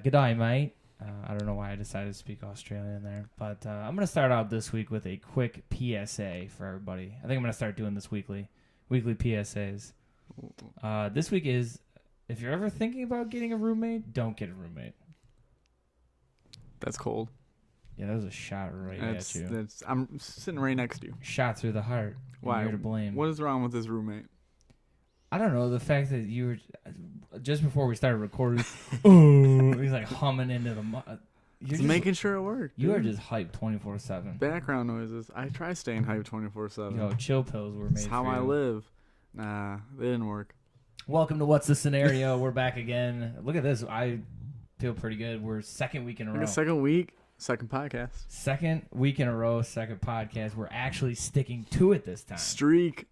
G'day, mate. I don't know why I decided to speak Australian there, but I'm going to start out this week with a quick PSA for everybody. I think I'm going to start doing this weekly PSAs. This week is, if you're ever thinking about getting a roommate, don't get a roommate. That's cold. Yeah, that was a shot right at you. I'm sitting right next to you. Shot through the heart. Why? You're to blame. What is wrong with this roommate? I don't know. The fact that you were, just before we started recording, he's like humming into the Just making sure it worked. You are just hyped 24/7. Background noises. I try staying hyped 24/7. Yo, chill pills were made That's how for I you. live. Nah, they didn't work. Welcome to What's the Scenario. We're back again. Look at this. I feel pretty good. We're second week in a row. Second week, second podcast. Second week in a row, second podcast. We're actually sticking to it this time. Streak.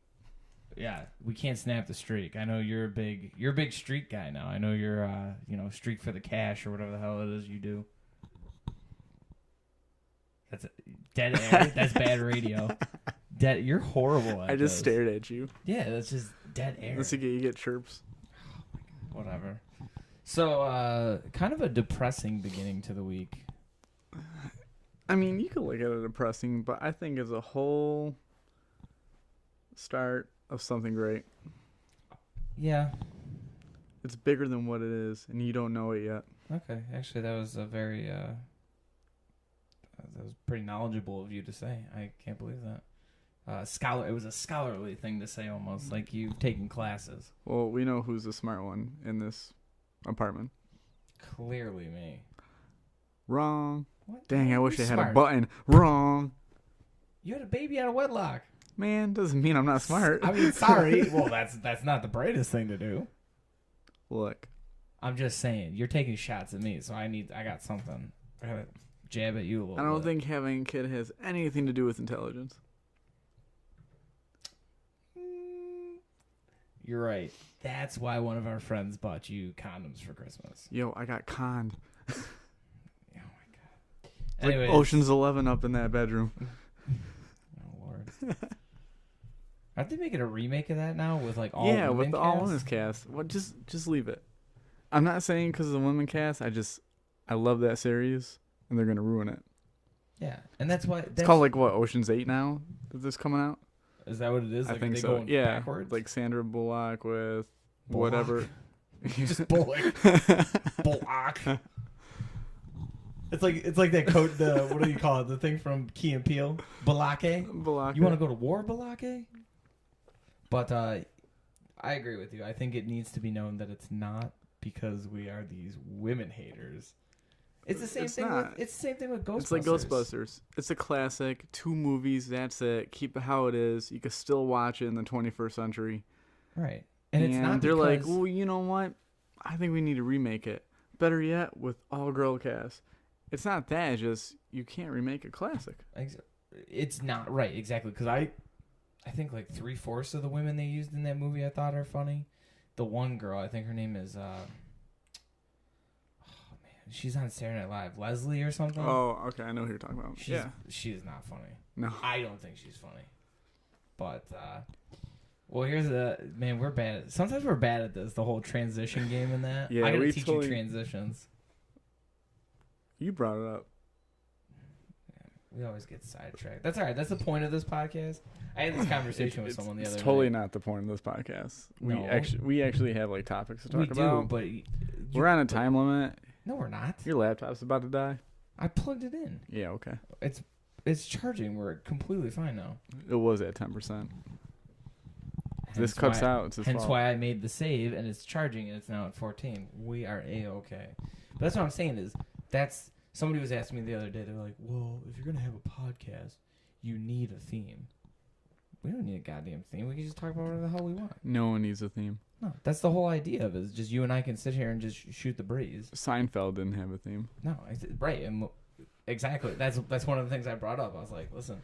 Yeah, we can't snap the streak. I know you're a big streak guy now. I know you're streak for the cash or whatever the hell it is you do. That's dead air. That's bad radio. You're horrible at I just this. stared at you. Yeah, that's just dead air. Let's see, you get chirps. Whatever. So, kind of a depressing beginning to the week. I mean, you could look at it depressing, but I think as a whole start of something great. Yeah. It's bigger than what it is, and you don't know it yet. Okay. Actually, that was a very that was pretty knowledgeable of you to say. I can't believe that. It was a scholarly thing to say, almost like you've taken classes. Well, we know who's the smart one in this apartment. Clearly me. Wrong. What? Dang, I Who's wish I had smart? a button. Wrong. You had a baby out of wedlock. Man, doesn't mean I'm not smart. I mean, sorry. Well, that's not the brightest thing to do. Look. I'm just saying, you're taking shots at me, so I got something. I gotta jab at you a little bit. I don't think having a kid has anything to do with intelligence. You're right. That's why one of our friends bought you condoms for Christmas. Yo, I got conned. Oh my god. Like Anyways. Ocean's 11 up in that bedroom. Oh lord. Aren't they making a remake of that now with like all yeah, women with the cast? all women's cast. Well, just leave it. I'm not saying because of the women cast. I love that series, and they're gonna ruin it. Yeah, and that's why It's called like what, Ocean's 8 now? Is this coming out? Is that what it is? I Like, think they so. going Yeah, backwards? like Sandra Bullock with Bullock. whatever. Just Bullock. Bullock. It's like that coat. What do you call it? The thing from Key and Peele. Balake. Bullock. You want to go to war, Balake? But I agree with you. I think it needs to be known that it's not because we are these women haters. It's the same It's thing. not. It's the same thing with Ghostbusters. It's like Ghostbusters. It's a classic. 2 movies. That's it. Keep it how it is. You can still watch it in the 21st century. Right. And it's not they're like, because- well, you know what? I think we need to remake it. Better yet, with all girl cast. It's not that. It's just you can't remake a classic. It's not right, exactly. Because I think like 3/4 of the women they used in that movie I thought are funny. The one girl, I think her name is she's on Saturday Night Live, Leslie or something. Oh, okay. I know who you're talking about. She is not funny. No. I don't think she's funny. But well, here's we're bad. Sometimes we're bad at this. The whole transition game and that. Yeah, I gotta we teach totally- you transitions. You brought it up. We always get sidetracked. That's all right. That's the point of this podcast. I had this conversation with someone the other It's day. totally not the point of this podcast. No. We actually have like topics to talk We about. do, but We're on a time limit. no, we're not. Your laptop's about to die. I plugged it in. Yeah, okay. It's charging. We're completely fine now. It was at 10%. This Hence cuts why- out. It's his Hence fault. why I made the save, and it's charging, and it's now at 14. We are A-okay. But that's what I'm saying is somebody was asking me the other day. They're like, well, if you're going to have a podcast, you need a theme. We don't need a goddamn theme. We can just talk about whatever the hell we want. No one needs a theme. No, that's the whole idea of it. Is just you and I can sit here and just shoot the breeze. Seinfeld didn't have a theme. No, right, and exactly. That's one of the things I brought up. I was like, listen,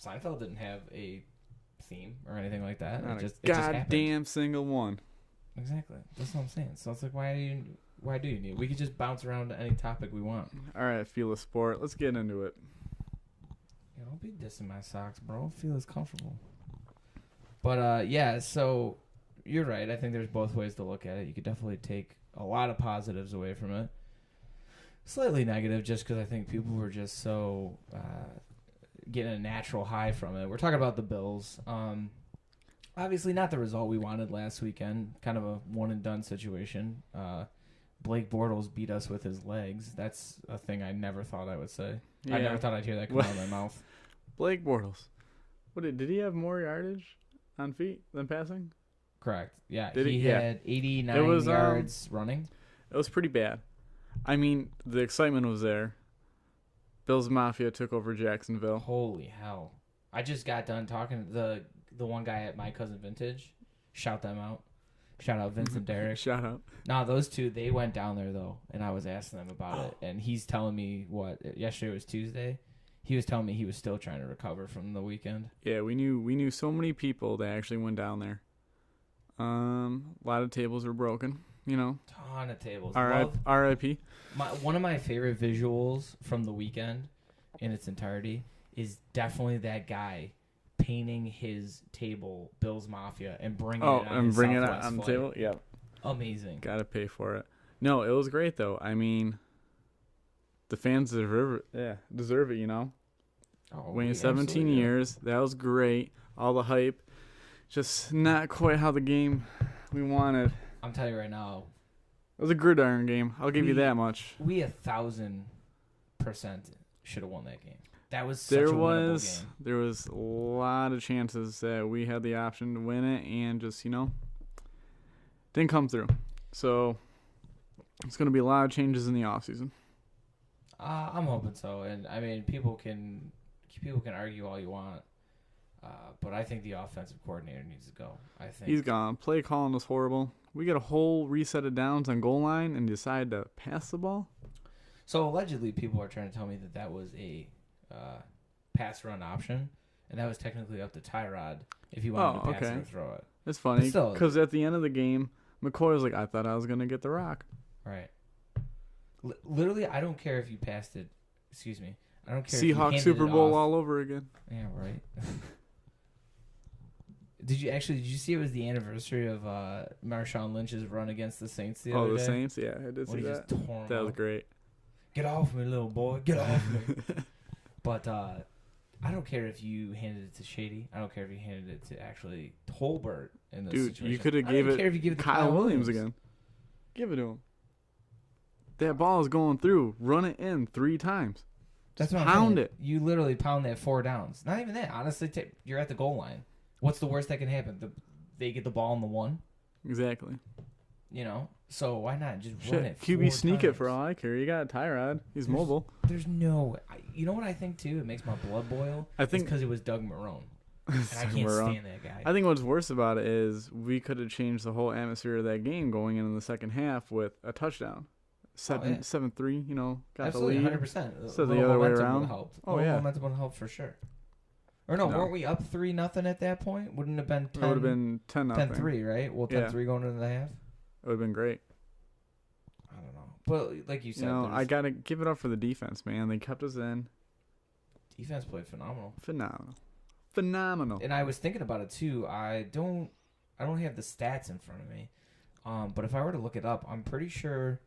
Seinfeld didn't have a theme or anything like that. Not It just goddamn happened. single one. Exactly. That's what I'm saying. So it's like, why do you need? We could just bounce around to any topic we want. All right, feel a sport. Let's get into it. Yeah, don't be dissing my socks, bro. Feel as comfortable. But yeah. So you're right. I think there's both ways to look at it. You could definitely take a lot of positives away from it. Slightly negative, just because I think people were just so getting a natural high from it. We're talking about the Bills. Obviously, not the result we wanted last weekend. Kind of a one-and-done situation. Blake Bortles beat us with his legs. That's a thing I never thought I would say. Yeah. I never thought I'd hear that come out of my mouth. Blake Bortles. Did he have more yardage on feet than passing? Correct. Yeah, Did he he? Yeah. had 89 yards running. It was pretty bad. I mean, the excitement was there. Bills Mafia took over Jacksonville. Holy hell. I just got done talking to the one guy at My Cousin Vintage. Shout them out. Shout out Vince and Derek. Shout out. Nah, those two, they went down there, though, and I was asking them about it. And he's telling me yesterday was Tuesday. He was telling me he was still trying to recover from the weekend. Yeah, we knew so many people that actually went down there. A lot of tables were broken, Ton of tables. R.I.P. One of my favorite visuals from the weekend in its entirety is definitely that guy painting his table Bills Mafia and bringing it on the table. Yeah, amazing. Gotta pay for it. No, it was great though. I mean, the fans deserve it. Waiting 17 years, that was great. All the hype, just not quite how the game we wanted. I'm telling you right now, it was a gridiron game. I'll give you that much. We 1,000% should have won that game. That was such a winnable game. There was a lot of chances that we had the option to win it, and just didn't come through. So it's going to be a lot of changes in the offseason. I'm hoping so, and I mean people can argue all you want, but I think the offensive coordinator needs to go. I think he's gone. Play calling was horrible. We get a whole reset of downs on goal line and decide to pass the ball. So allegedly, people are trying to tell me that was a pass run option, and that was technically up to Tyrod if he wanted to pass it or throw it. It's funny because at the end of the game, McCoy was like, "I thought I was gonna get the rock." Right. Literally, I don't care if you passed it. Excuse me. I don't care. Seahawks Super Bowl all over again. Yeah, right. Did you see it was the anniversary of Marshawn Lynch's run against the Saints the other day? Oh, the Saints? Yeah, I did see that. That was great. Get off me, little boy. Get off me. But I don't care if you handed it to Shady. I don't care if you handed it to actually Tolbert in this situation. Dude, you could have gave it to Kyle Williams again. Give it to him. That ball is going through. Run it in 3 times. That's what pound it. You literally pound that 4 downs. Not even that. Honestly, you're at the goal line. What's the worst that can happen? They get the ball in the 1. Exactly. So why not just run it? QB sneak it for all I care. You got Tyrod. He's mobile. There's no. You know what I think too? It makes my blood boil. I think because it was Doug Marrone. And I can't stand that guy. I think what's worse about it is we could have changed the whole atmosphere of that game going into the second half with a touchdown. 7-3, got absolutely, the lead. 100%. So the other way around. Momentum would help for sure. Or no, weren't we up 3-0 at that point? Wouldn't it have been 10? It would have been 10-0. 10-3, right? Well, 10-3 going into the half. It would have been great. I don't know, but like you said, I gotta give it up for the defense, man. They kept us in. Defense played phenomenal. Phenomenal. And I was thinking about it too. I don't have the stats in front of me, but if I were to look it up, I'm pretty sure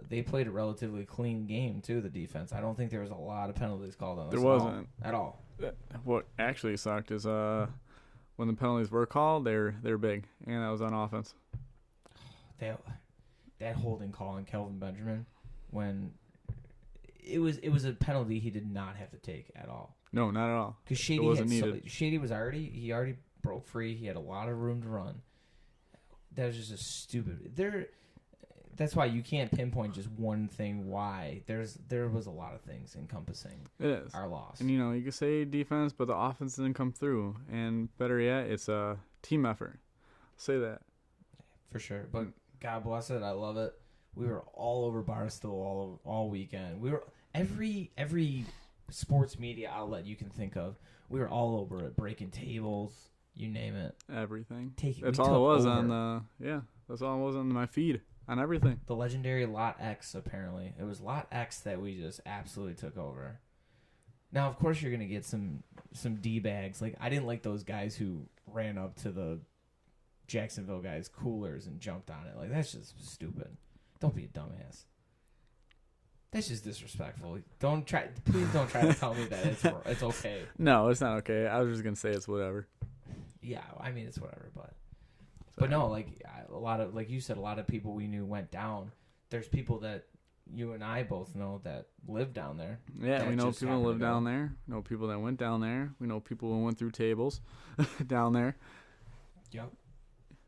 they played a relatively clean game too. The defense. I don't think there was a lot of penalties called on us. There wasn't at all. What actually sucked is when the penalties were called, they're big, and that was on offense. That holding call on Kelvin Benjamin, when it was a penalty he did not have to take at all. No, not at all. Because Shady was already broke free. He had a lot of room to run. That was just a stupid. That's why you can't pinpoint just one thing. Why there was a lot of things encompassing our loss. And you can say defense, but the offense didn't come through. And better yet, it's a team effort. I'll say that for sure. But God bless it. I love it. We were all over Barstool all weekend. We were every sports media outlet you can think of. We were all over it, breaking tables, you name it. Everything. That's all it was on that's all it was on my feed. On everything. The legendary Lot X, apparently. It was Lot X that we just absolutely took over. Now, of course, you're going to get some D-bags. Like, I didn't like those guys who ran up to the Jacksonville guys' coolers and jumped on it. Like, that's just stupid. Don't be a dumbass. That's just disrespectful. Please don't try to tell me that it's okay. No, it's not okay. I was just gonna say it's whatever. Yeah, I mean it's whatever, but no, like a lot of like you said, a lot of people we knew went down. There's people that you and I both know that live down there. Yeah, we know people that live down there. We know people that went down there. We know people who went through tables down there.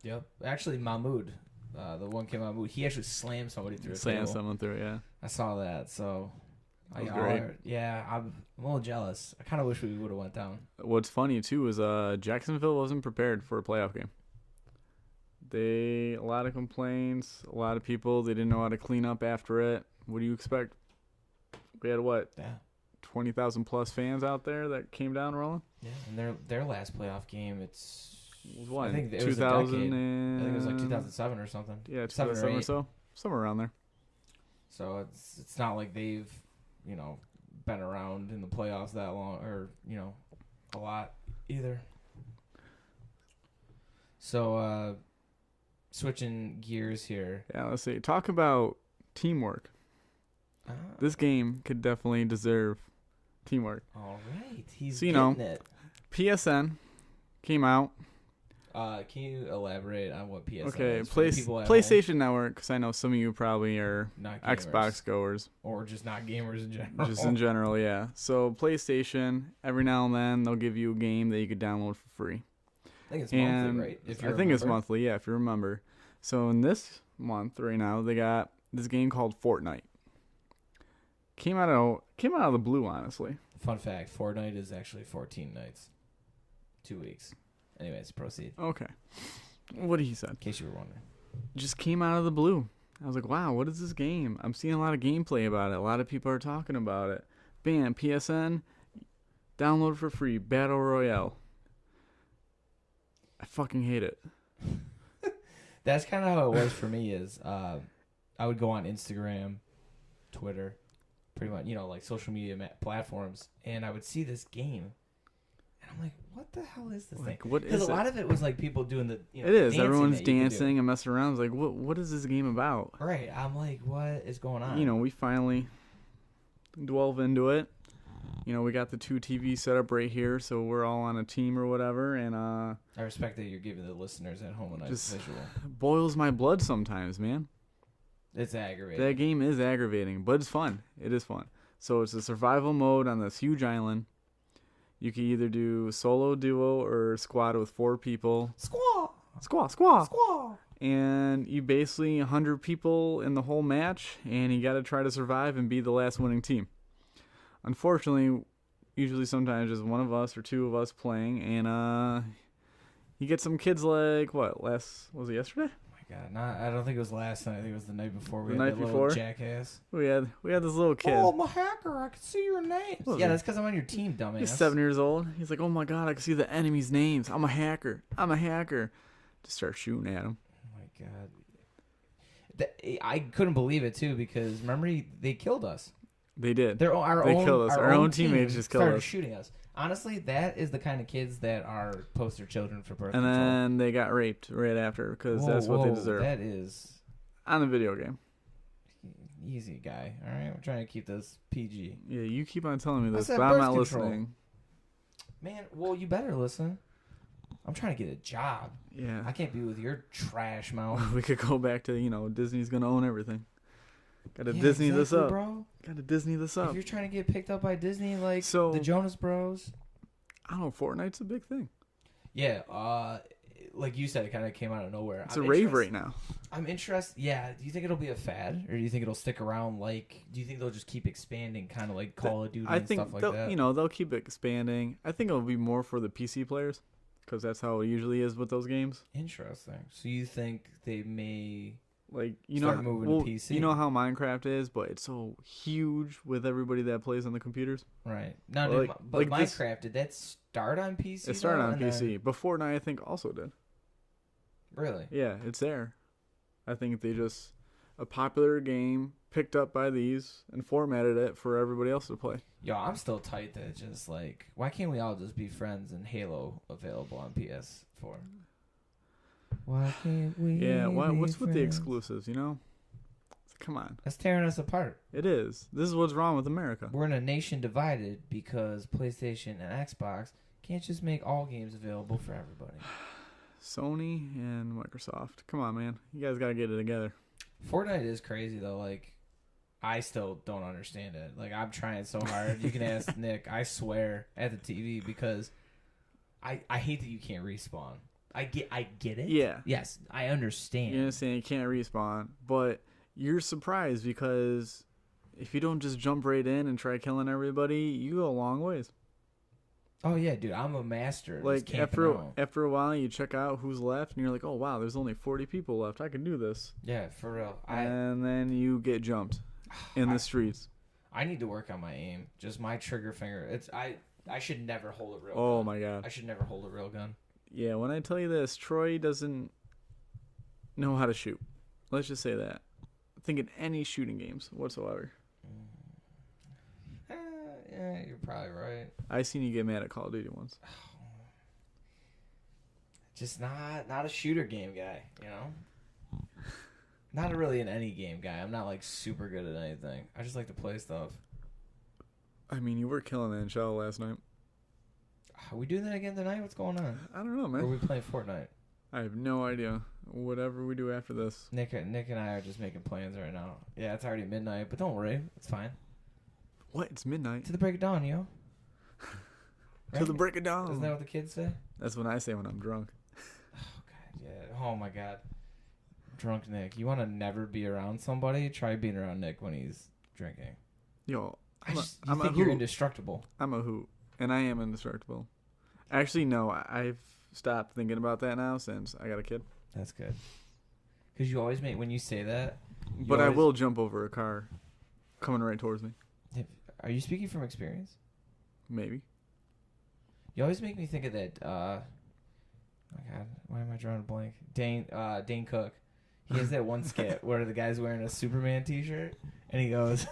Yep. Actually, Mahmoud, the one kid Mahmoud, he actually slammed somebody through a table. Slammed someone through it, yeah. I saw that, so... That was great. Yeah, I'm a little jealous. I kind of wish we would have went down. What's funny, too, is Jacksonville wasn't prepared for a playoff game. A lot of complaints, a lot of people, they didn't know how to clean up after it. What do you expect? We had, 20,000 plus fans out there that came down rolling? Yeah, and their last playoff game, it was what? I think it 2000 was I think it was like 2007 or something. Yeah, 2007 or so. Somewhere around there. So it's not like they've, been around in the playoffs that long or, a lot either. So, switching gears here. Yeah, let's see. Talk about teamwork. This game could definitely deserve teamwork. All right. He's getting it. PSN came out. Can you elaborate on what PSN okay, is? PlayStation Network, because I know some of you probably are not Xbox goers. Or just not gamers in general. Just in general, yeah. So PlayStation, every now and then, they'll give you a game that you could download for free. I think it's monthly, right? I think it's monthly, yeah, if you remember. So in this month right now, they got this game called Fortnite. Came out of the blue, honestly. Fun fact, Fortnite is actually 14 nights. 2 weeks. Anyways, proceed. Okay. What he said. In case you were wondering. Just came out of the blue. I was like, wow, what is this game? I'm seeing a lot of gameplay about it. A lot of people are talking about it. Bam, PSN, download for free, Battle Royale. I fucking hate it. That's kind of how it was for me is I would go on Instagram, Twitter, pretty much, like social media platforms, and I would see this game. And I'm like, what the hell is this thing? Because a lot of it was like people doing the it is. Everyone's dancing and messing around. It's like, what is this game about? Right. I'm like, what is going on? We finally delve into it. We got the 2 TVs set up right here, so we're all on a team or whatever. And I respect that you're giving the listeners at home a nice visual. Boils my blood sometimes, man. It's aggravating. That game is aggravating, but it's fun. It is fun. So it's a survival mode on this huge island. You can either do solo, duo, or squad with 4 people. Squaw. And you basically 100 people in the whole match, and you got to try to survive and be the last winning team. Unfortunately, usually sometimes just one of us or 2 of us playing, and you get some kids like, was it yesterday? God, I don't think it was last night. I think it was the night before. The night before? Little jackass. We had this little kid. Oh, I'm a hacker. I can see your names. Yeah, that's because I'm on your team, dumbass. He's 7 years old. He's like, oh my God, I can see the enemy's names. I'm a hacker. Just start shooting at him. Oh my God. I couldn't believe it too because remember they killed us. They did. They killed us. Our own teammates just killed us. Started shooting us. Honestly, that is the kind of kids that are poster children for birth control. And then they got raped right after because that's what they deserve. That is on the video game. Easy guy. All right, I'm trying to keep this PG. Yeah, you keep on telling me this, but I'm not listening. Man, well, you better listen. I'm trying to get a job. Yeah, I can't be with your trash mouth. We could go back to Disney's gonna own everything. Got to Disney this up, bro. Got to Disney this up. If you're trying to get picked up by Disney, like the Jonas Bros. I don't know. Fortnite's a big thing. Yeah. Like you said, it kind of came out of nowhere. It's a rave right now. I'm interested. Yeah. Do you think it'll be a fad, or do you think it'll stick around? Do you think they'll just keep expanding, kind of like Call of Duty and stuff like that? They'll keep expanding. I think it'll be more for the PC players, because that's how it usually is with those games. Interesting. So you think they may start moving to PC? You know how Minecraft is, but it's so huge with everybody that plays on the computers. Right. Now, Minecraft, did that start on PC? It started on PC, but Fortnite I think also did. Really? Yeah, it's there. I think they just a popular game picked up by these and formatted it for everybody else to play. Yo, I'm still tight that just why can't we all just be friends and Halo available on PS4? Why can't we? Yeah, what's with the exclusives? It's Come on. That's tearing us apart. It is. This is what's wrong with America. We're in a nation divided because PlayStation and Xbox can't just make all games available for everybody. Sony and Microsoft. Come on, man. You guys got to get it together. Fortnite is crazy, though. Like, I still don't understand it. Like, I'm trying so hard. You can ask Nick. I swear at the TV because I hate that you can't respawn. I get it. Yeah. Yes, I understand. You understand you can't respawn, but you're surprised because if you don't just jump right in and try killing everybody, you go a long ways. Oh, yeah, dude. I'm a master. Like, after a while, you check out who's left, and you're like, oh, wow, there's only 40 people left. I can do this. Yeah, for real. And then you get jumped in the streets. I need to work on my aim. Just my trigger finger. I should never hold a real gun. Oh, my God. I should never hold a real gun. Yeah, when I tell you this, Troy doesn't know how to shoot. Let's just say that. Think in any shooting games whatsoever. Yeah, you're probably right. I seen you get mad at Call of Duty once. Just not a shooter game guy, you know? Not really an any game guy. I'm not like super good at anything. I just like to play stuff. I mean, you were killing the NHL last night. Are we doing that again tonight? What's going on? I don't know, man. Or are we playing Fortnite? I have no idea. Whatever we do after this. Nick and I are just making plans right now. Yeah, it's already midnight, but don't worry. It's fine. What? It's midnight. To the break of dawn, yo. Right? To the break of dawn. Isn't that what the kids say? That's what I say when I'm drunk. Oh, God, yeah. Oh, my God. Drunk Nick. You want to never be around somebody? Try being around Nick when he's drinking. Yo, you think you're indestructible. I'm a hoot. And I am indestructible. Actually, no. I've stopped thinking about that now since I got a kid. That's good. Because you always make, when you say that. But I will jump over a car coming right towards me. Are you speaking from experience? Maybe. You always make me think of that. Oh my God, why am I drawing a blank? Dane Cook. He has that one skit where the guy's wearing a Superman T-shirt, and he goes,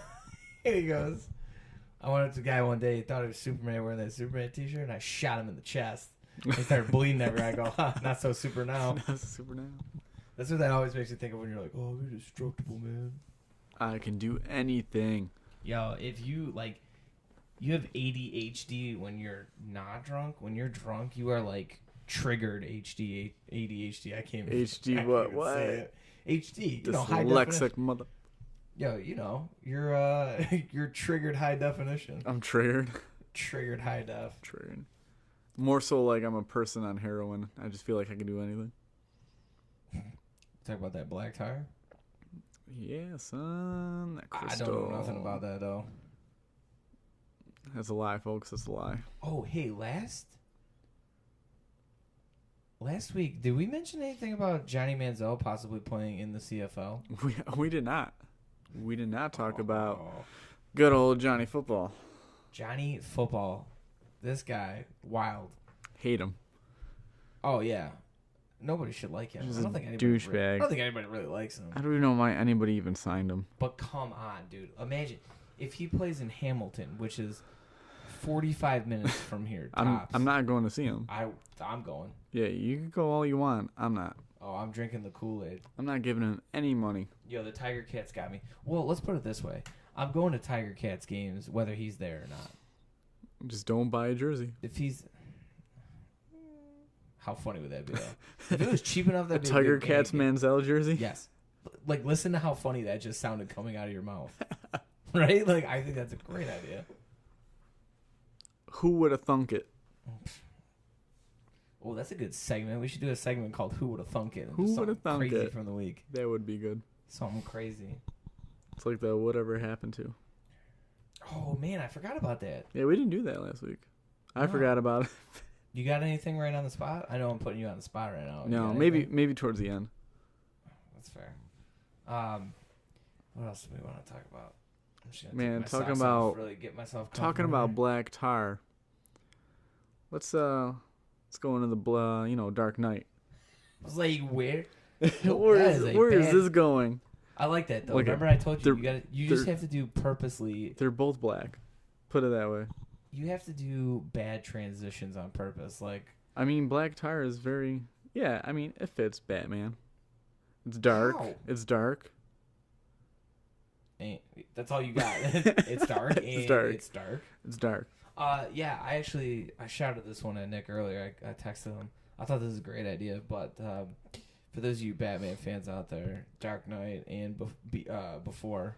I went up to a guy one day. He thought it was Superman wearing that Superman T-shirt, and I shot him in the chest. He started bleeding everywhere. I go, not so super now. Not so super now. That's what that always makes you think of when you're like, oh, you're indestructible, man. I can do anything. Yo, if you you have ADHD when you're not drunk. When you're drunk, you are like triggered ADHD. I can't. HD what? HD. This high lexic definition. mother. Yo, you're triggered high definition. I'm triggered. Triggered high def. Triggered. More so like I'm a person on heroin. I just feel like I can do anything. Talk about that black tire. Yeah, son. That crystal. I don't know nothing about that though. That's a lie, folks. That's a lie. Oh, hey, last week, did we mention anything about Johnny Manziel possibly playing in the CFL? We did not. We did not talk about good old Johnny Football. Johnny Football. This guy, wild. Hate him. Oh, yeah. Nobody should like him. He's I don't a think anybody douchebag. I don't think anybody really likes him. I don't even know why anybody even signed him. But come on, dude. Imagine if he plays in Hamilton, which is 45 minutes from here. Tops. I'm not going to see him. I'm going. Yeah, you can go all you want. I'm not. Oh, I'm drinking the Kool-Aid. I'm not giving him any money. Yo, the Tiger Cats got me. Well, let's put it this way. I'm going to Tiger Cats games whether he's there or not. Just don't buy a jersey. If he's... How funny would that be, though? If it was cheap enough, that'd be a Tiger good Cats Manziel jersey? Yes. Like, listen to how funny that just sounded coming out of your mouth. Right? Like, I think that's a great idea. Who would have thunk it? Oh, that's a good segment. We should do a segment called Who Would Have Thunk It? Who would have thunk crazy it? From the week. That would be good. Something crazy. It's like the whatever happened to. Oh, man, I forgot about that. Yeah, we didn't do that last week. I forgot about it. You got anything right on the spot? I know I'm putting you on the spot right now. No, maybe towards the end. That's fair. What else do we want to talk about? I'm just gonna Man, take my talking socks about off, really get myself talking about black tar. Let's go into the Dark Knight. I was like, where? where is this going? I like that though. Look, remember I told you you just have to do purposely. They're both black. Put it that way. You have to do bad transitions on purpose. Like, I mean, black tar is very. Yeah, I mean, it fits Batman. It's dark. How? It's dark. That's all you got. It's dark. It's dark. It's dark. It's dark. Yeah, I shouted this one at Nick earlier. I texted him. I thought this was a great idea, but for those of you Batman fans out there, Dark Knight and before.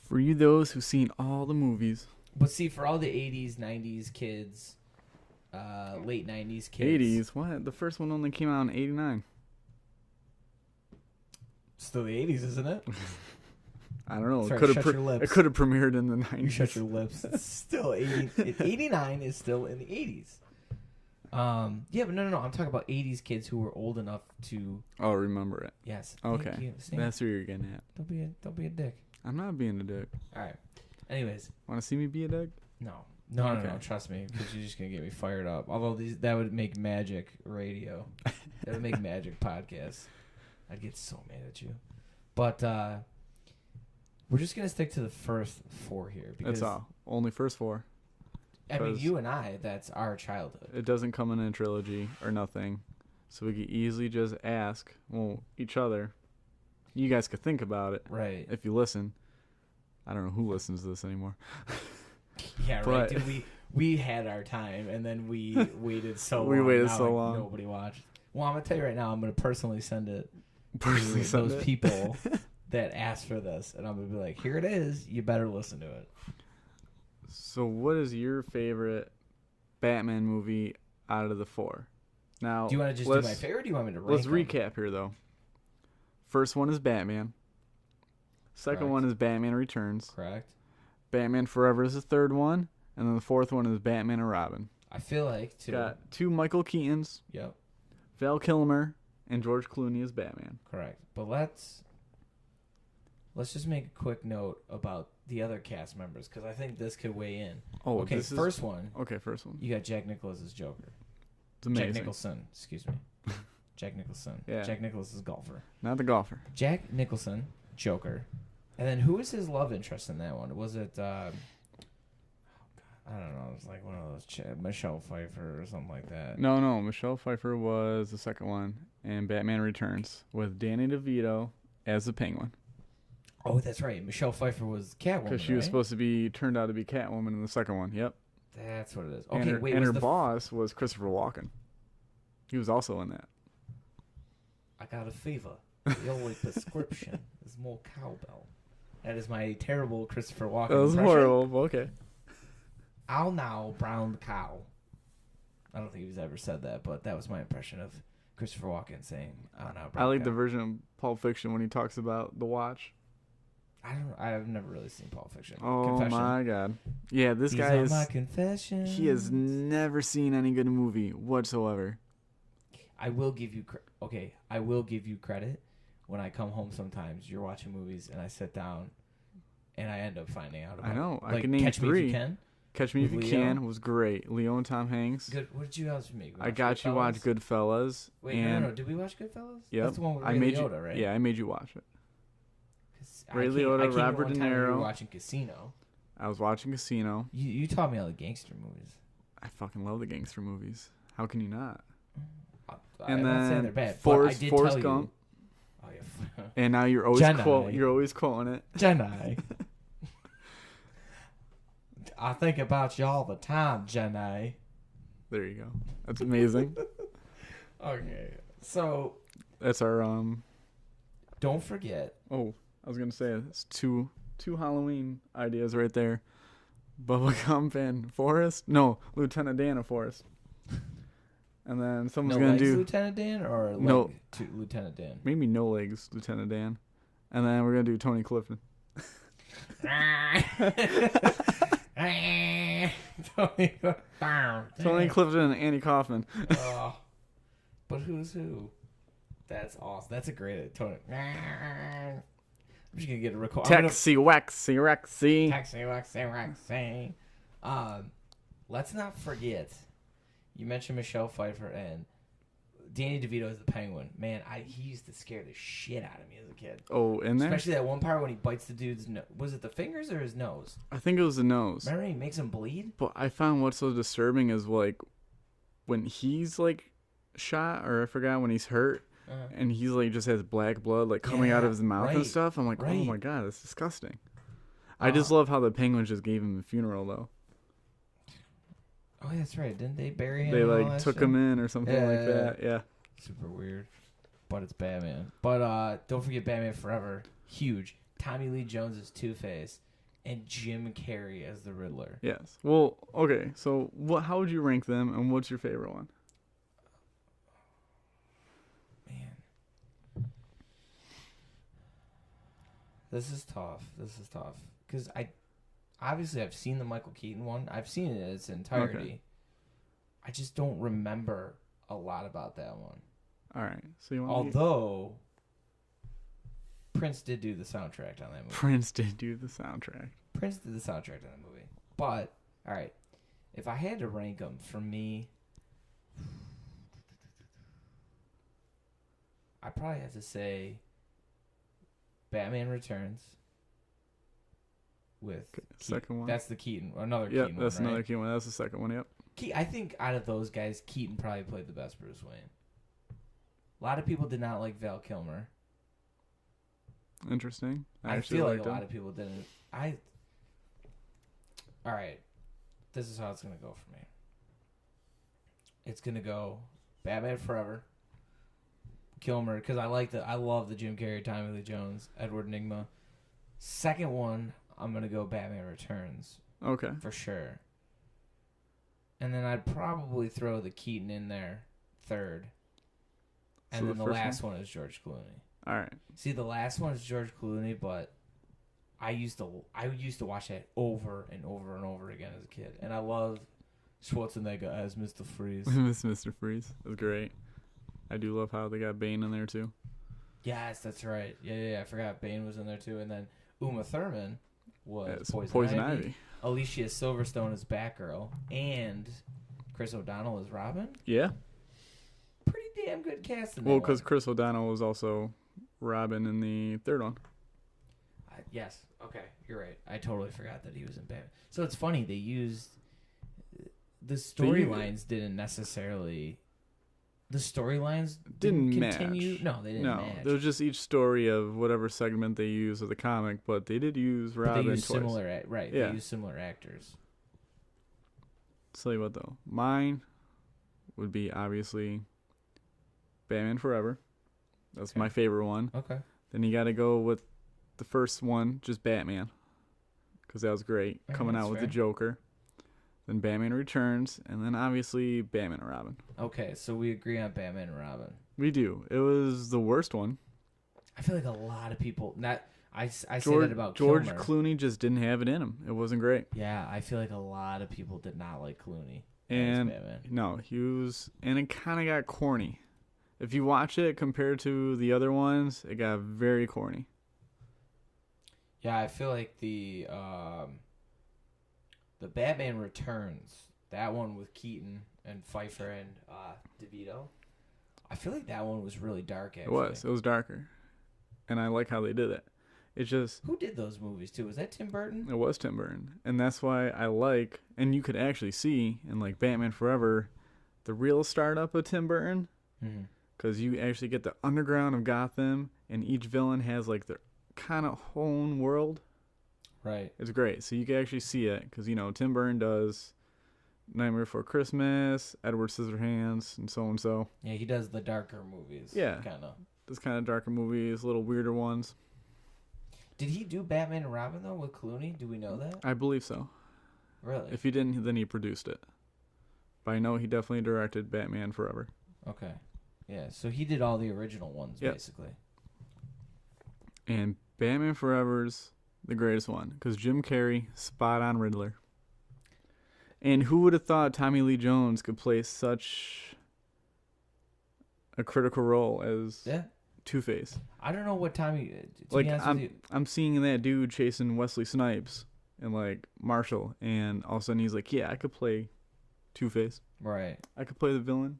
For you those who've seen all the movies. But see, for all the 80s, 90s kids, late 90s kids. 80s? What? The first one only came out in 89. Still the 80s, isn't it? I don't know. Sorry, it could have premiered in the 90s. You shut your lips. It's still 80. 89 is still in the 80s. Yeah, but no. I'm talking about 80s kids who were old enough to. Oh, remember it. Yes. Okay. That's where you're getting at. Don't be a dick. I'm not being a dick. All right. Anyways. Want to see me be a dick? No. No. Trust me, because you're just gonna get me fired up. Although that would make magic radio. That would make magic podcasts. I'd get so mad at you. But we're just gonna stick to the first 4 here. Because that's all. Only first 4. I mean, you and I, that's our childhood. It doesn't come in a trilogy or nothing. So we could easily just ask, each other. You guys could think about it. Right. If you listen. I don't know who listens to this anymore. Yeah, right. Dude, we had our time, and then we waited so long. We waited so long. Nobody watched. Well, I'm going to tell you right now, I'm going to personally send it to those people that asked for this. And I'm going to be like, here it is. You better listen to it. So what is your favorite Batman movie out of the 4? Now, do you want to just do my favorite, or do you want me to rank Let's them? recap here, though. First one is Batman. Second one is Batman Returns. Correct. Batman Forever is the third one. And then the fourth one is Batman and Robin. I feel like, too. Got 2 Michael Keatons. Yep. Val Kilmer and George Clooney as Batman. Correct. But let's just make a quick note about the other cast members, because I think this could weigh in. Oh, okay, first one. Okay, first one. You got Jack Nicklaus as Joker. It's amazing. Jack Nicholson, excuse me. Jack Nicholson. Yeah. Jack Nicklaus is golfer. Not the golfer. Jack Nicholson, Joker. And then who was his love interest in that one? Was it, I don't know, it was like one of those, Michelle Pfeiffer or something like that. No, Michelle Pfeiffer was the second one, and Batman Returns with Danny DeVito as the Penguin. Oh, that's right. Michelle Pfeiffer was Catwoman, because she was supposed to be turned out to be Catwoman in the second one. Yep. That's what it is. Okay, and her boss was Christopher Walken. He was also in that. I got a fever. The only prescription is more cowbell. That is my terrible Christopher Walken That was impression. horrible. Okay. I'll now brown the cow. I don't think he's ever said that, but that was my impression of Christopher Walken saying, "I'll now brown I like cow." the version of Pulp Fiction when he talks about the watch. I've never really seen Pulp Fiction. Oh Confession. my god. Yeah, this These guy are is. my confessions. He has never seen any good movie whatsoever. I will give you I will give you credit. When I come home sometimes, you're watching movies, and I sit down, and I end up finding out about I know. Like, I can name Catch 3. Me If You Can. Catch Me If You Leo. Can was great. Leo and Tom Hanks. Good. What did you guys make? I got you watch Goodfellas. Wait, and no. Did we watch Goodfellas? Yep. That's the one with I Ray made Liotta, you, right? Yeah, I made you watch it. I Ray came Liotta, in Robert one De time when we were Niro. watching Casino. I was watching Casino. You taught me all the gangster movies. I fucking love the gangster movies. How can you not? I'm not saying they're bad, Forrest but I did tell Gump. you. Oh yeah. And now you're always quoting it. Jedi. I think about you all the time, Jedi. There you go. That's amazing. Okay, so That's our don't forget. Oh, I was gonna say it's two Halloween ideas right there. Bubba Gump and Forrest. No, Lieutenant Dan and Forrest. And then someone's gonna do Lieutenant Dan or no to Lieutenant Dan. Maybe no legs, Lieutenant Dan. And then we're gonna do Tony Clifton. Tony Clifton and Andy Kaufman. But who's who? That's awesome. That's a great Tony. I'm just gonna get a record. Taxi waxy rexy. Taxi waxy. Let's not forget. You mentioned Michelle Pfeiffer and Danny DeVito as the Penguin. Man, he used to scare the shit out of me as a kid. Oh, in there? Especially that one part when he bites the dude's nose. Was it the fingers or his nose? I think it was the nose. Remember he makes him bleed? But I found what's so disturbing is like when he's like shot, or I forgot when he's hurt, and he's like just has black blood like coming out of his mouth and stuff. I'm like, oh my god, that's disgusting. I just love how the Penguins just gave him a funeral though. Oh, that's right. Didn't they bury him? They like took him in or something like that. Yeah. Super weird. But it's Batman. But don't forget Batman Forever. Huge. Tommy Lee Jones as Two-Face and Jim Carrey as the Riddler. Yes. Well, okay. So how would you rank them, and what's your favorite one? Man. This is tough. Because I've seen the Michael Keaton one. I've seen it in its entirety. Okay. I just don't remember a lot about that one. All right. So you want Although Prince did do the soundtrack on that movie. Prince did the soundtrack on that movie. But all right, if I had to rank them, for me, I probably have to say Batman Returns. With second one. That's the Keaton. Another Keaton one. That's another Keaton one. That's the second one. Yep. I think out of those guys, Keaton probably played the best Bruce Wayne. A lot of people did not like Val Kilmer. Interesting. I feel like a lot of people didn't. All right. This is how it's going to go for me. It's going to go Batman Forever, Kilmer, because I love the Jim Carrey, Tommy Lee Jones, Edward Nygma. Second one, I'm going to go Batman Returns. Okay. For sure. And then I'd probably throw the Keaton in there third. And then the last one is George Clooney. All right. See, the last one is George Clooney, but I used to watch that over and over and over again as a kid. And I love Schwarzenegger as Mr. Freeze. Mr. Freeze. That's great. I do love how they got Bane in there too. Yes, that's right. Yeah. I forgot Bane was in there too. And then Uma Thurman was Poison Ivy. Alicia Silverstone as Batgirl. And Chris O'Donnell as Robin. Yeah. Pretty damn good casting. Well, because Chris O'Donnell was also Robin in the third one. Yes. Okay. You're right. I totally forgot that he was in Batman. So it's funny. They used... The storylines didn't necessarily... The storylines didn't continue. Match. No, they didn't match. There was just each story of whatever segment they used of the comic, but they did use Robin twice. Right. Yeah. They used similar actors. Tell you what, though. Mine would be, obviously, Batman Forever. That's my favorite one. Okay. Then you got to go with the first one, just Batman, because that was great. Coming out with the Joker. Then Batman Returns, and then obviously Batman and Robin. Okay, so we agree on Batman and Robin. We do. It was the worst one. I feel like a lot of people... I say that about George Kilmer. Clooney just didn't have it in him. It wasn't great. Yeah, I feel like a lot of people did not like Clooney as Batman. No, he was... And it kind of got corny. If you watch it compared to the other ones, it got very corny. Yeah, I feel like the Batman Returns, that one with Keaton and Pfeiffer and DeVito, I feel like that one was really dark, actually. It was darker. And I like how they did it. It's just... Who did those movies, too? Was that Tim Burton? It was Tim Burton. And that's why I like... And you could actually see in, like, Batman Forever, the real startup of Tim Burton. Because you actually get the underground of Gotham, and each villain has, like, their kind of own world. Right. It's great. So you can actually see it. Because, Tim Burton does Nightmare Before Christmas, Edward Scissorhands, and so and so. Yeah, he does the darker movies. Yeah. Kind of. Those kind of darker movies, little weirder ones. Did he do Batman and Robin, though, with Clooney? Do we know that? I believe so. Really? If he didn't, then he produced it. But I know he definitely directed Batman Forever. Okay. Yeah, so he did all the original ones, basically. And Batman Forever's the greatest one. Because Jim Carrey, spot on Riddler. And who would have thought Tommy Lee Jones could play such a critical role as Two-Face? I don't know what Tommy... I'm seeing that dude chasing Wesley Snipes and, like, Marshall. And all of a sudden he's like, yeah, I could play Two-Face. Right. I could play the villain.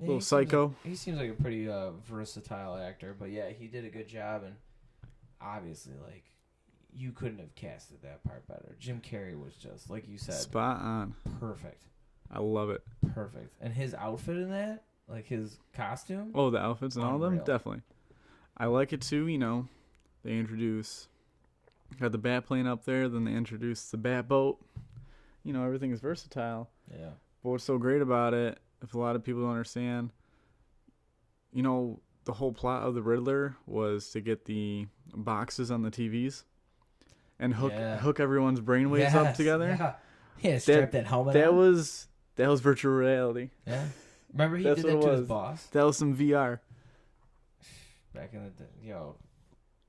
Yeah, little psycho. He seems like a pretty versatile actor, but yeah, he did a good job, and obviously, like, you couldn't have casted that part better. Jim Carrey was just, like you said, spot on. Perfect. I love it. Perfect. And his outfit in that, like his costume. Oh, the outfits and all of them? Definitely. I like it too, they introduce Got the bat plane up there. Then they introduced the bat boat. You know, everything is versatile. Yeah. But what's so great about it, if a lot of people don't understand, you know, the whole plot of the Riddler was to get the boxes on the TVs and hook everyone's brainwaves up together. Yeah. Yeah, strap that helmet on. That was virtual reality. Yeah. Remember he did that to his boss? That was some VR. Back in the day. Yo.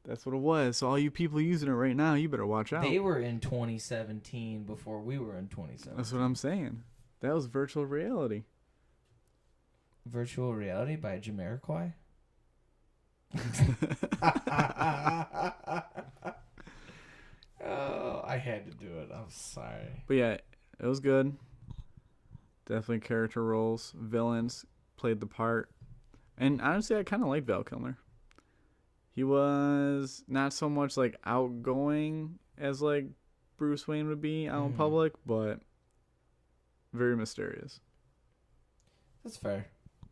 That's what it was. So all you people using it right now, you better watch out. They were in 2017 before we were in 2017. That's what I'm saying. That was virtual reality. Virtual reality by Jamiroquai? Oh, I had to do it. I'm sorry. But yeah, it was good. Definitely character roles. Villains played the part. And honestly, I kind of like Val Kilmer. He was not so much like outgoing as like Bruce Wayne would be out in public, but very mysterious. That's fair.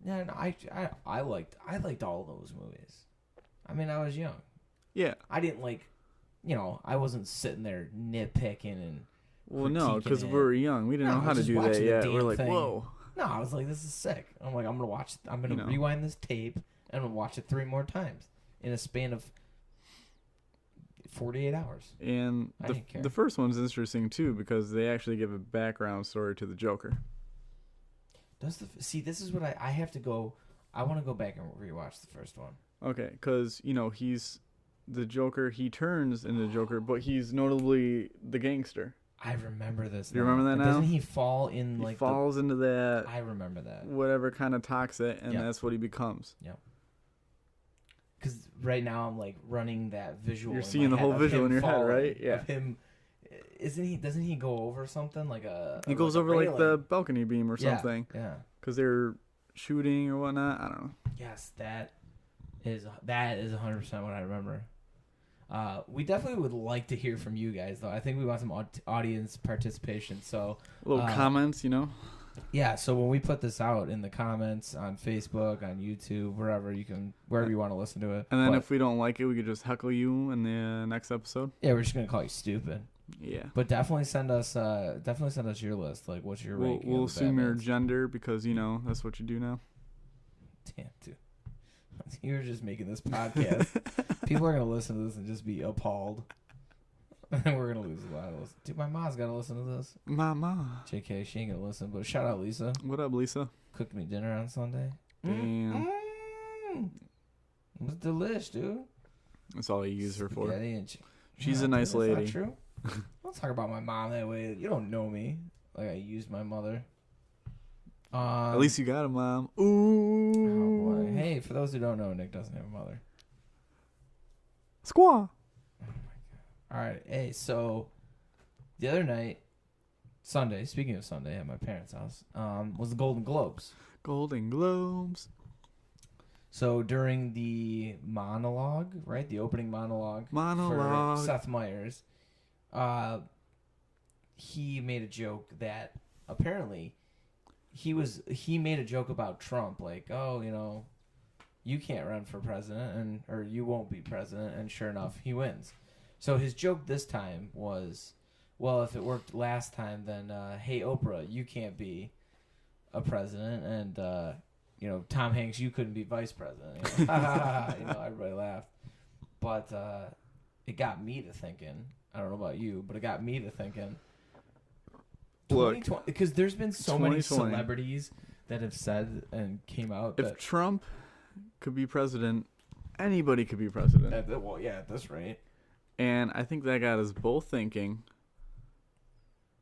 Yeah, no, I liked all those movies. I mean, I was young. Yeah. I didn't like, I wasn't sitting there nitpicking and. Well, no, because we were young. We didn't know how to do that yet. We're like, whoa. No, I was like, this is sick. I'm like, I'm gonna rewind this tape and I'm gonna watch it 3 more times in a span of 48 hours. And the first one's interesting too because they actually give a background story to the Joker. See, this is what I have to go. I want to go back and rewatch the first one. Okay, because he's the Joker. He turns into the Joker, but he's notably the gangster. I remember this. Do you remember that now? Doesn't he fall in He falls into that. I remember that. Whatever kind of toxic, and that's what he becomes. Yep. Because right now I'm like running that visual. You're seeing the whole visual in your head, right? Yeah. Of him, doesn't he go over something like a? He goes over like the balcony beam or something. Yeah. Because they're shooting or whatnot. I don't know. Yes, that is 100% what I remember. We definitely would like to hear from you guys, though. I think we want some audience participation. So little comments, Yeah. So when we put this out in the comments on Facebook, on YouTube, wherever you want to listen to it. And then if we don't like it, we could just heckle you in the next episode. Yeah, we're just gonna call you stupid. Yeah. But definitely send us your list. Like, what's your ranking? We'll assume your gender because that's what you do now. Damn, dude. You're just making this podcast. People are going to listen to this and just be appalled. And we're going to lose a lot of listen. Dude, my mom's got to listen to this. Mama. JK, she ain't going to listen. But shout out Lisa. What up, Lisa? Cooked me dinner on Sunday. Damn. It was delish, dude. That's all you use her for. She's a nice lady. That's not true. Don't talk about my mom that way. You don't know me. Like I used my mother. At least you got a mom. Ooh. Oh boy. Hey, for those who don't know, Nick doesn't have a mother. Squaw. Oh my god. All right. Hey, so the other night, Sunday. Speaking of Sunday, at my parents' house, was the Golden Globes. Golden Globes. So during the monologue, right, the opening monologue for Seth Meyers, he made a joke that apparently he made a joke about Trump, like, oh, you can't run for president or you won't be president, and sure enough, he wins. So his joke this time was, well, if it worked last time, then hey Oprah, you can't be a president, and Tom Hanks, you couldn't be vice president. Everybody laughed, but it got me to thinking. I don't know about you, but it got me to thinking. Look, because there's been so many celebrities that have said and came out. If Trump could be president, anybody could be president. Well, yeah, at this rate. And I think that got us both thinking.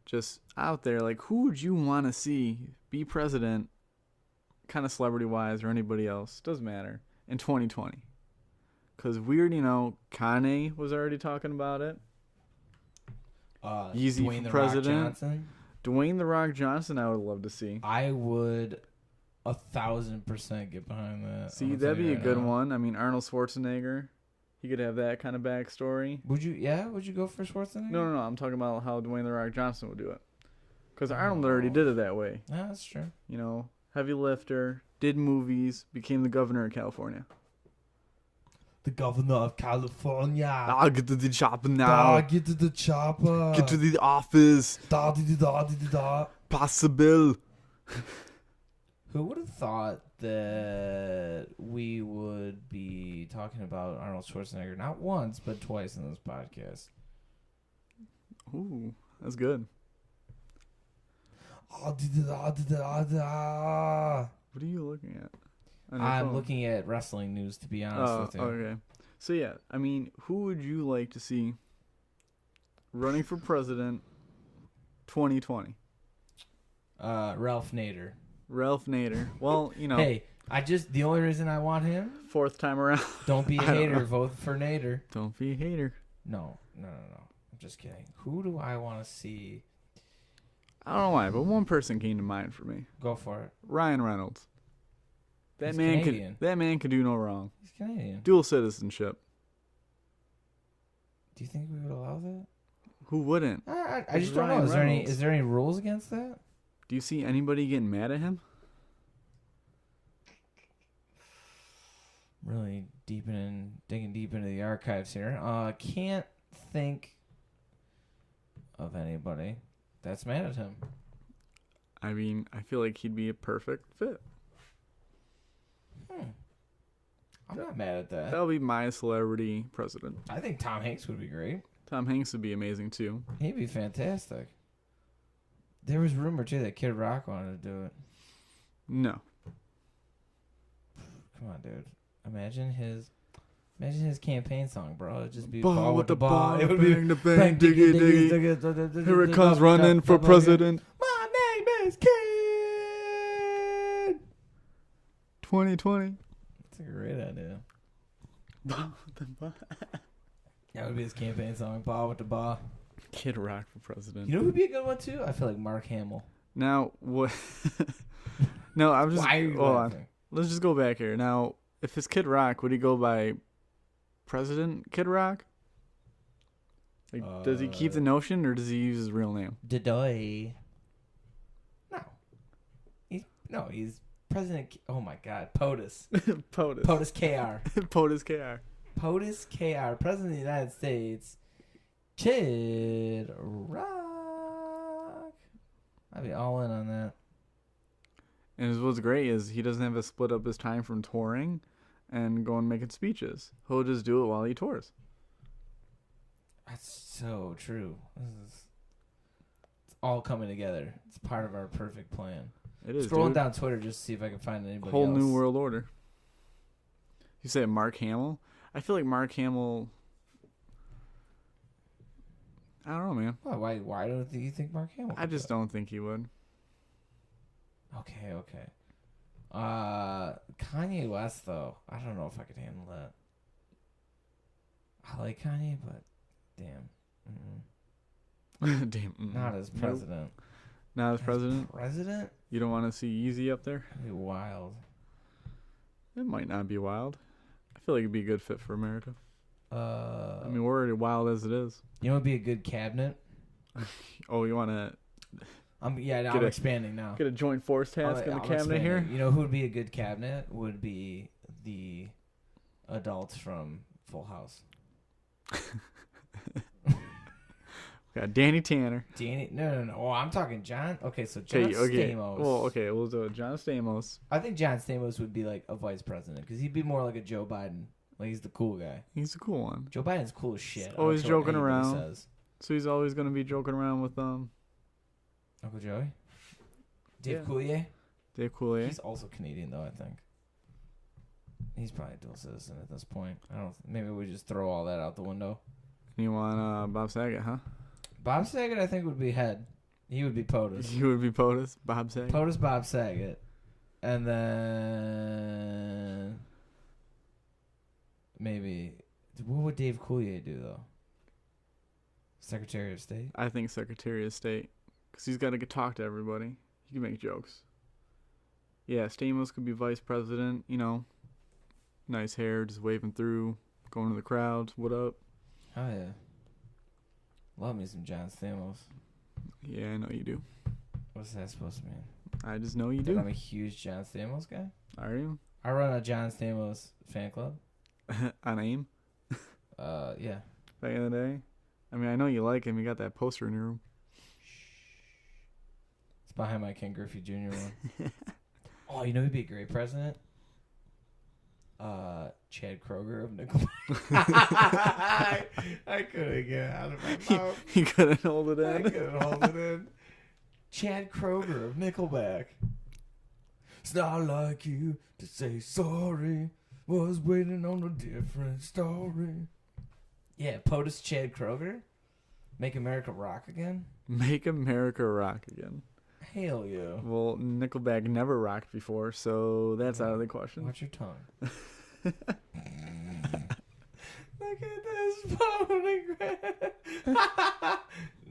Just out there, like, who would you want to see be president? Kind of celebrity-wise or anybody else, doesn't matter, in 2020. Because we already know Kanye was already talking about it. Yeezy Dwayne for president. Rock Johnson. Dwayne The Rock Johnson, I would love to see. I would 1,000% get behind that. See, that'd be a good one. I mean, Arnold Schwarzenegger, he could have that kind of backstory. Would you go for Schwarzenegger? No. I'm talking about how Dwayne The Rock Johnson would do it. Because Arnold already did it that way. Yeah, that's true. Heavy lifter, did movies, became the governor of California. The governor of California. I'll get to the chopper now. Get to the chopper. Get to the office. Da. Possible. Who would have thought that we would be talking about Arnold Schwarzenegger not once, but twice in this podcast? Ooh, that's good. What are you looking at? I'm looking at wrestling news, to be honest with you. Okay. So, yeah, I mean, who would you like to see running for president 2020? Ralph Nader. Ralph Nader. Well, you know. Hey, the only reason I want him. Fourth time around. Don't be a hater. Vote for Nader. Don't be a hater. No. I'm just kidding. Who do I want to see? I don't know why, but one person came to mind for me. Go for it. Ryan Reynolds. He's Canadian. That man could do no wrong. He's Canadian. Dual citizenship. Do you think we would allow that? Who wouldn't? I just don't know. Is there any rules against that? Do you see anybody getting mad at him? Really digging deep into the archives here. Can't think of anybody that's mad at him. I mean, I feel like he'd be a perfect fit. I'm not mad at that. That'll be my celebrity president. I think Tom Hanks would be great. Tom Hanks would be amazing too. He'd be fantastic. There was rumor too that Kid Rock wanted to do it. No. Come on, dude. Imagine his campaign song, bro. It'd just be ball with the ball. It would bang, be bang, diggy, diggy. Here it comes running for president. My name is Kid. 2020. That's a great idea. Ball with the ball. That would be his campaign song, Ball with the Ball. Kid Rock for president. You know who'd be a good one too? I feel like Mark Hamill. Now what? No, I'm just. Why are you hold laughing? on. Let's just go back here. Now, if it's Kid Rock, would he go by President Kid Rock? Like, does he keep the notion, or does he use his real name? Dadoy. No. He's President. Oh my God, POTUS. POTUS. POTUS KR. POTUS KR. POTUS KR, President of the United States, Kid Rock. I'd be all in on that. And what's great is he doesn't have to split up his time from touring and going making speeches. He'll just do it while he tours. That's so true. It's all coming together. It's part of our perfect plan. It is. Scrolling down Twitter just to see if I can find anybody Whole else. new world order. You say Mark Hamill? I feel like Mark Hamill. I don't know, man. Why don't you think Mark Hamill? I just don't think he would. Okay. Kanye West though, I don't know if I could handle that. I like Kanye, but damn. Damn. Not as president. Nope. Not as president? President? You don't want to see Easy up there? That'd be wild. It might not be wild. I feel like it'd be a good fit for America. I mean, we're already wild as it is. You know, it'd be a good cabinet. Oh, you want to? I'm expanding now. Get a joint force task in the cabinet here. You know who would be a good cabinet? Would be the adults from Full House. Got Danny Tanner. No. Oh, I'm talking John. Okay, so John Stamos. Well, okay, we'll do it. John Stamos. I think John Stamos would be like a vice president because he'd be more like a Joe Biden. Like he's the cool guy. He's the cool one. Joe Biden's cool as shit. He's always joking around. Says. So he's always gonna be joking around with Uncle Joey. Dave Coulier. Dave Coulier. He's also Canadian though, I think. He's probably a dual citizen at this point. Maybe we just throw all that out the window. You want Bob Saget, huh? Bob Saget, I think, would be head. He would be POTUS. He would be POTUS, Bob Saget. POTUS, Bob Saget. And then maybe, what would Dave Coulier do, though? Secretary of State? I think Secretary of State. Because he's got to talk to everybody. He can make jokes. Yeah, Stamos could be vice president, you know. Nice hair, just waving through, going to the crowds. What up? Oh, yeah. Love me some John Stamos. Yeah, I know you do. What's that supposed to mean? I just know you do. I'm a huge John Stamos guy. Are you? I run a John Stamos fan club. On AIM? Yeah. Back in the day? I mean, I know you like him. You got that poster in your room. It's behind my Ken Griffey Jr. one. Oh, you know who'd be a great president? Chad Kroger of Nickelback. I couldn't get it out of my mouth. He couldn't hold it in. I couldn't hold it in. Chad Kroger of Nickelback. It's not like you to say sorry. Was waiting on a different story. Yeah, POTUS Chad Kroger. Make America Rock Again. Make America Rock Again. Hell yeah. Well, Nickelback never rocked before, so that's out of the question. Watch your tongue. Look at this photograph.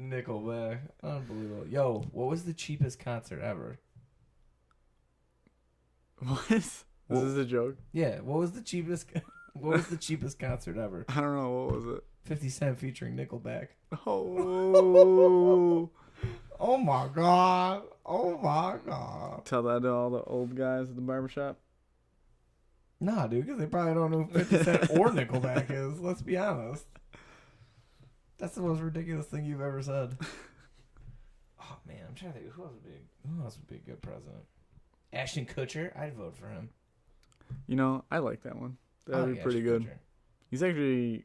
Nickelback. Unbelievable. Yo, what was the cheapest concert ever? What? This is a joke? Yeah, what was the cheapest what was the cheapest concert ever? I don't know. What was it? 50 Cent featuring Nickelback. Oh. Oh my god. Oh my god. Tell that to all the old guys at the barbershop. Nah, dude, because they probably don't know who 50 Cent or Nickelback is. Let's be honest. That's the most ridiculous thing you've ever said. Oh man, I'm trying to think who else would be a good president. Ashton Kutcher, I'd vote for him. You know, I like that one. That would be pretty good. Kutcher. He's actually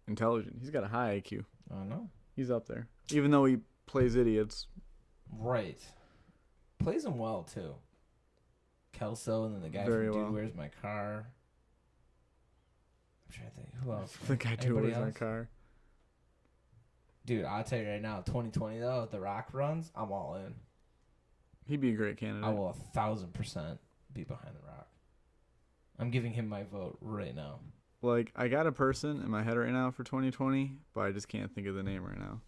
intelligent. He's got a high IQ. I know. He's up there. Even though he plays idiots. Right. Plays them well, too. Kelso, and then the guy Very from Dude well. Where's My Car. I'm trying to think. Who else? The guy Dude Where's My Car. Dude, I'll tell you right now, 2020, though, if The Rock runs, I'm all in. He'd be a great candidate. I will 1,000% be behind The Rock. I'm giving him my vote right now. Like, I got a person in my head right now for 2020, but I just can't think of the name right now.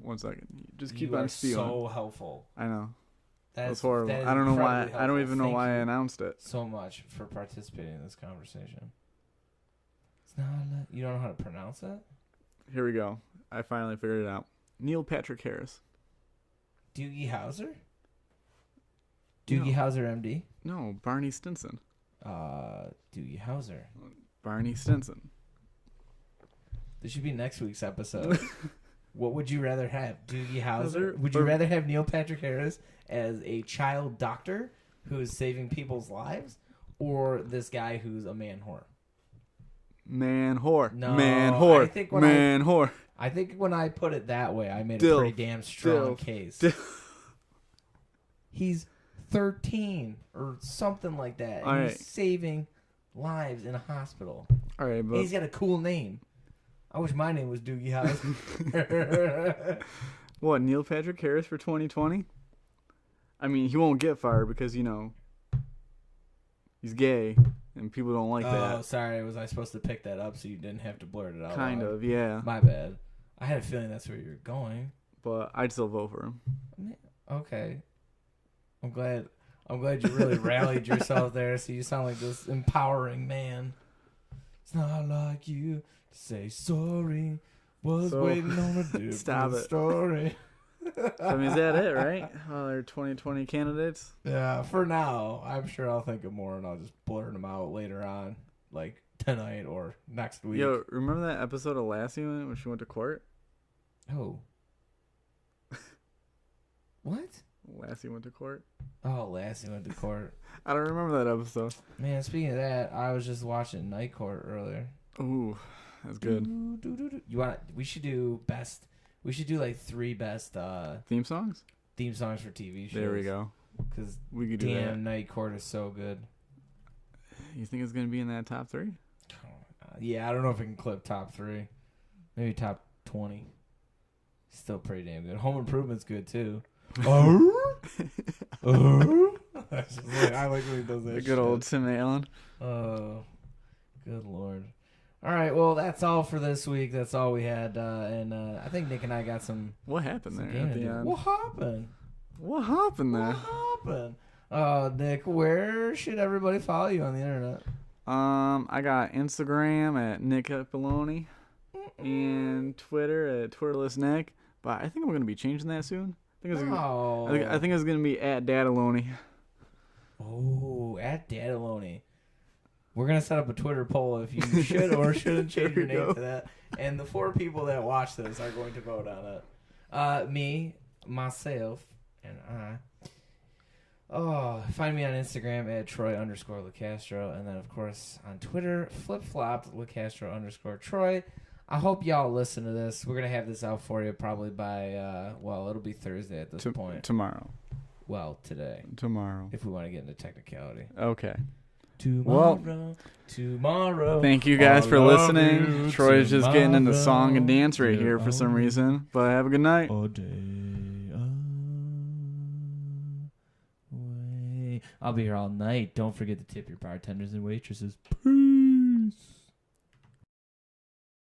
1 second. Just keep on spewing. So helpful. I know. That's horrible. That I don't know why. helpful. I don't even know Thank why I you announced it. so much for participating in this conversation. It's not. You don't know how to pronounce it? Here we go. I finally figured it out. Neil Patrick Harris. Doogie Howser? Doogie Howser, MD? No, Barney Stinson. Doogie Howser. Barney Stinson. This should be next week's episode. What would you rather have? Doogie Howser? Would you or rather have Neil Patrick Harris as a child doctor who is saving people's lives, or this guy who's a man whore? Man whore. No, man whore. I think whore. I think when I put it that way, I made a pretty damn strong case. He's 13 or something like that. And he's saving lives in a hospital. All right, but he's got a cool name. I wish my name was Doogie Howser. What, Neil Patrick Harris for 2020? I mean, he won't get fired because, you know, he's gay and people don't like that. Oh, sorry. Was I supposed to pick that up so you didn't have to blurt it out? Kind of, yeah. My bad. I had a feeling that's where you're going. But I'd still vote for him. Okay. I'm glad you really rallied yourself there, so you sound like this empowering man. It's not like you to say sorry. Was waiting on a different story. I mean, is that it, right? All our 2020 candidates? Yeah, for now. I'm sure I'll think of more and I'll just blurt them out later on, like tonight or next week. Yo, remember that episode of Lassie when she went to court? Oh. What? Lassie went to court. Oh, Lassie went to court. I don't remember that episode. Man, speaking of that, I was just watching Night Court earlier. Ooh, that's good. We should do best. We should do like 3 best theme songs. Theme songs for TV shows. There we go. Because we could do that. Damn, Night Court is so good. You think it's gonna be in that top 3? Yeah, I don't know if we can clip top 3. Maybe top 20. Still pretty damn good. Home Improvement's good too. I like when he does that. The good old Tim Allen. Oh, good lord. All right, well, that's all for this week. That's all we had. And I think Nick and I got some... What happened there at the end? What happened? What happened there? What happened? Nick, where should everybody follow you on the internet? I got Instagram at Nick Apoloni and Twitter at Twitterless Nick. But I think I'm going to be changing that soon. I think it's going to be at Dadaloni. Oh, at Dadaloni. We're going to set up a Twitter poll if you should or shouldn't change your name to that. And the 4 people that watch this are going to vote on it. Me, myself, and I. Oh, find me on Instagram at Troy_LeCastro. And then, of course, on Twitter, flip-flopped LeCastro_Troy. I hope y'all listen to this. We're going to have this out for you probably by, it'll be Thursday at this point. Tomorrow. Well, today. Tomorrow. If we want to get into technicality. Okay. Tomorrow. Thank you guys for listening. Troy's just getting into song and dance right here for some reason. But have a good night. All day away. I'll be here all night. Don't forget to tip your bartenders and waitresses. Peace.